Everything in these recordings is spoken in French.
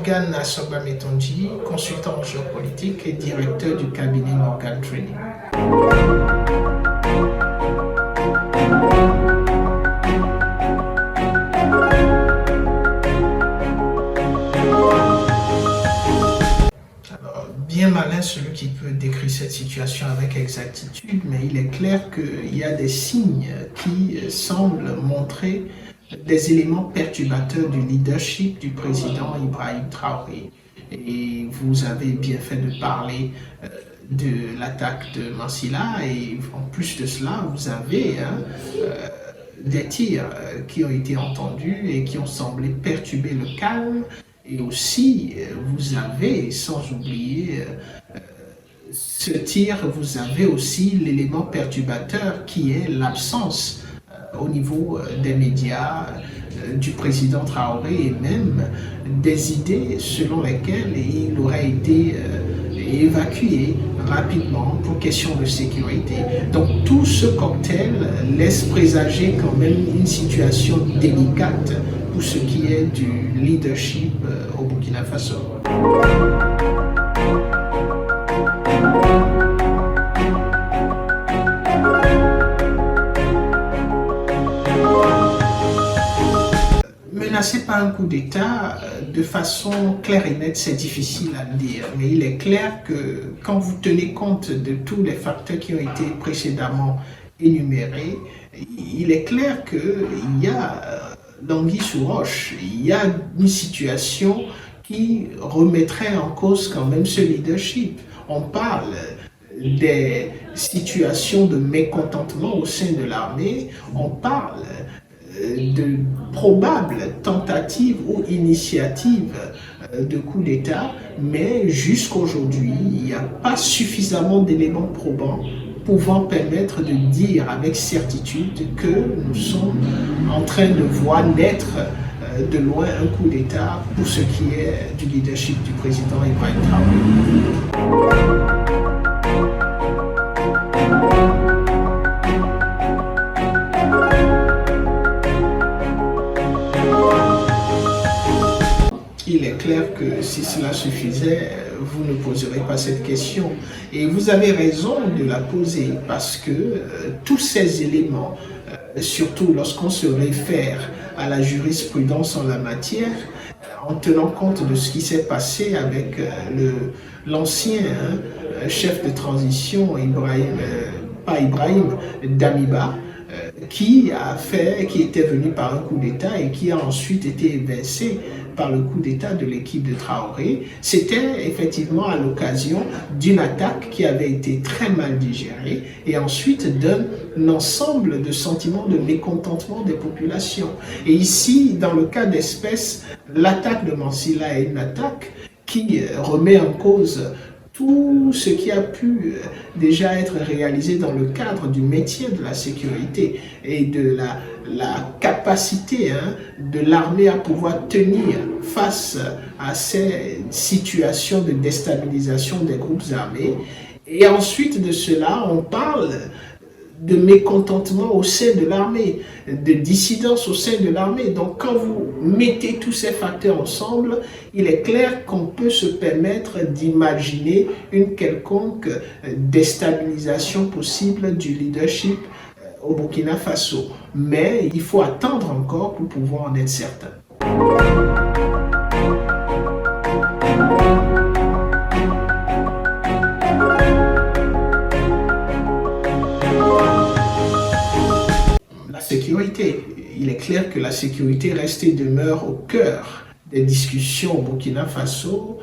Morgan Asobam Etonji, consultant en géopolitique et directeur du cabinet Morgan Training. Bien malin celui qui peut décrire cette situation avec exactitude, mais il est clair qu'il y a des signes qui semblent montrer des éléments perturbateurs du leadership du président Ibrahim Traoré. Et vous avez bien fait de parler de l'attaque de Mansilla, et en plus de cela, vous avez des tirs qui ont été entendus et qui ont semblé perturber le calme. Et aussi, vous avez, sans oublier ce tir, vous avez aussi l'élément perturbateur qui est l'absence au niveau des médias du président Traoré et même des idées selon lesquelles il aurait été évacué rapidement pour question de sécurité. Donc tout ce cocktail laisse présager quand même une situation délicate pour ce qui est du leadership au Burkina Faso. Menacé par un coup d'État, de façon claire et nette, c'est difficile à le dire. Mais il est clair que quand vous tenez compte de tous les facteurs qui ont été précédemment énumérés, il est clair qu'il y a l'anguille sous roche. Il y a une situation qui remettrait en cause quand même ce leadership. On parle des situations de mécontentement au sein de l'armée, on parle de probables tentatives ou initiatives de coup d'État, mais jusqu'aujourd'hui, il n'y a pas suffisamment d'éléments probants pouvant permettre de dire avec certitude que nous sommes en train de voir naître de loin un coup d'État pour ce qui est du leadership du président Ibrahim Traoré. Il est clair que si cela suffisait, vous ne poserez pas cette question. Et vous avez raison de la poser parce que tous ces éléments, surtout lorsqu'on se réfère à la jurisprudence en la matière, en tenant compte de ce qui s'est passé avec l'ancien chef de transition, Damiba, qui était venu par un coup d'État et qui a ensuite été évincé par le coup d'État de l'équipe de Traoré. C'était effectivement à l'occasion d'une attaque qui avait été très mal digérée et ensuite d'un ensemble de sentiments de mécontentement des populations. Et ici, dans le cas d'espèce, l'attaque de Mansilla est une attaque qui remet en cause tout ce qui a pu déjà être réalisé dans le cadre du maintien de la sécurité et de la capacité de l'armée à pouvoir tenir face à ces situations de déstabilisation des groupes armés. Et ensuite de cela, on parle de mécontentement au sein de l'armée, de dissidence au sein de l'armée. Donc quand vous mettez tous ces facteurs ensemble, il est clair qu'on peut se permettre d'imaginer une quelconque déstabilisation possible du leadership au Burkina Faso. Mais il faut attendre encore pour pouvoir en être certain. Sécurité. Il est clair que la sécurité reste et demeure au cœur des discussions au Burkina Faso,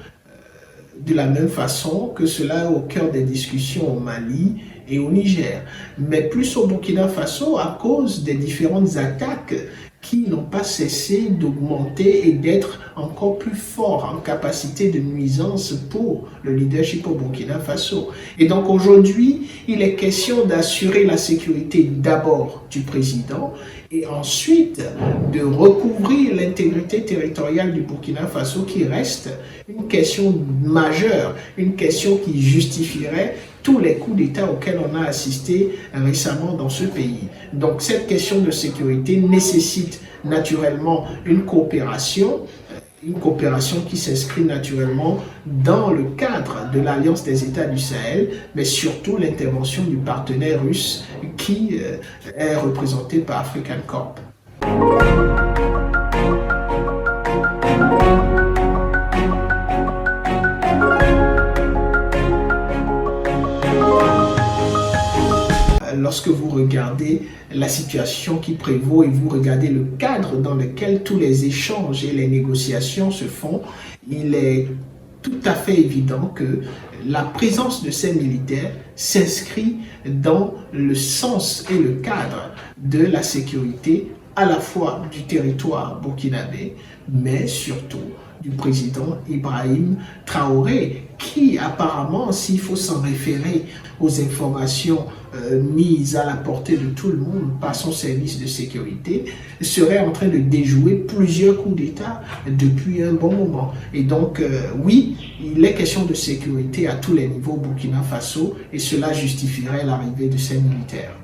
de la même façon que cela est au cœur des discussions au Mali et au Niger. Mais plus au Burkina Faso à cause des différentes attaques qui n'ont pas cessé d'augmenter et d'être encore plus forts en capacité de nuisance pour le leadership au Burkina Faso. Et donc aujourd'hui, il est question d'assurer la sécurité d'abord du président et ensuite de recouvrir l'intégrité territoriale du Burkina Faso qui reste une question majeure, une question qui justifierait tous les coups d'État auxquels on a assisté récemment dans ce pays. Donc cette question de sécurité nécessite naturellement une coopération une coopération qui s'inscrit naturellement dans le cadre de l'Alliance des États du Sahel, mais surtout l'intervention du partenaire russe qui est représenté par African Corp. Lorsque vous regardez la situation qui prévaut et vous regardez le cadre dans lequel tous les échanges et les négociations se font, il est tout à fait évident que la présence de ces militaires s'inscrit dans le sens et le cadre de la sécurité à la fois du territoire burkinabé, mais surtout du président Ibrahim Traoré, qui apparemment, s'il faut s'en référer aux informations mises à la portée de tout le monde par son service de sécurité, serait en train de déjouer plusieurs coups d'État depuis un bon moment. Et donc, oui, il est question de sécurité à tous les niveaux au Burkina Faso et cela justifierait l'arrivée de ces militaires.